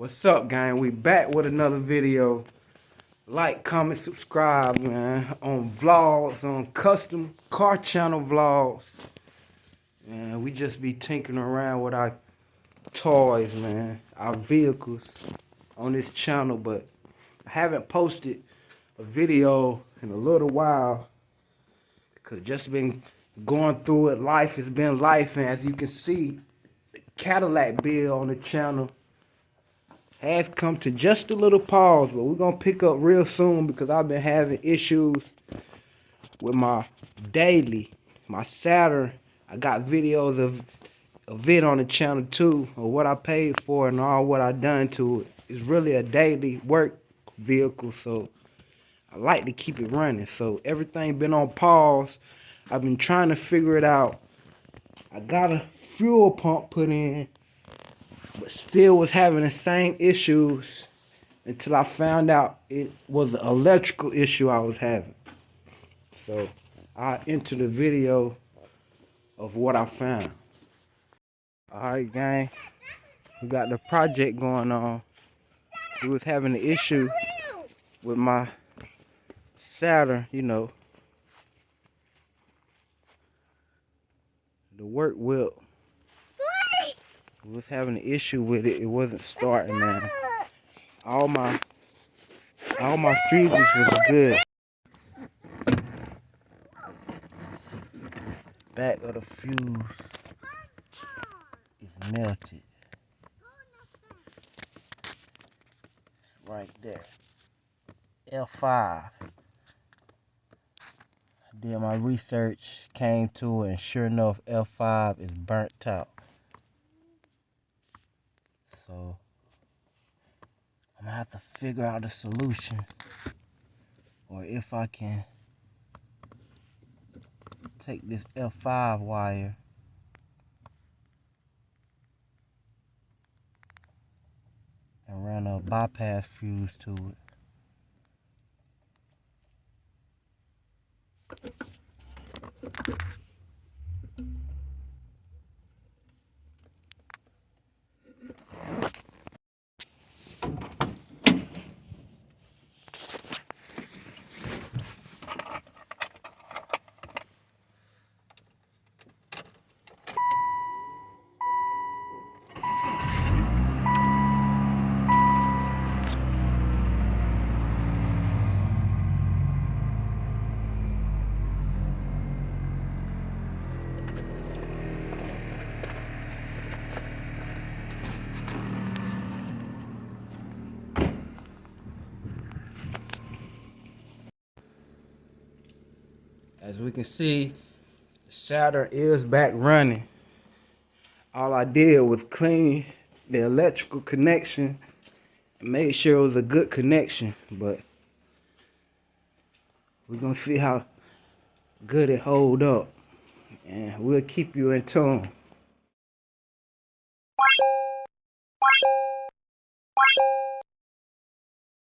What's up, gang? We back with another video. Like, comment, subscribe, man. On vlogs, on custom car channel vlogs. And we just be tinkering around with our toys, man. Our vehicles on this channel. But I haven't posted a video in a little while. Because just been going through it. Life has been life. And as you can see, the Cadillac bill on the channel has come to just a little pause, but we're gonna pick up real soon because I've been having issues with my my Saturn. I got videos of it on the channel too, of what I paid for and all what I done to it. It's really a daily work vehicle, so I like to keep it running. So everything been on pause. I've been trying to figure it out. I got a fuel pump put in, but still was having the same issues until I found out it was an electrical issue I was having. So I entered the video of what I found. Alright, gang, we got the project going on. We was having an issue with my Saturn, you know, the work whip. We was having an issue with it. It wasn't starting, man. All my fuses was good. Back of the fuse is melted. It's right there. L5. I did my research, came to it, and sure enough, L5 is burnt out. So I'm gonna have to figure out a solution, or if I can take this L5 wire and run a bypass fuse to it. As we can see, Saturn is back running. All I did was clean the electrical connection and made sure it was a good connection, but we're gonna see how good it hold up, and we'll keep you in tune.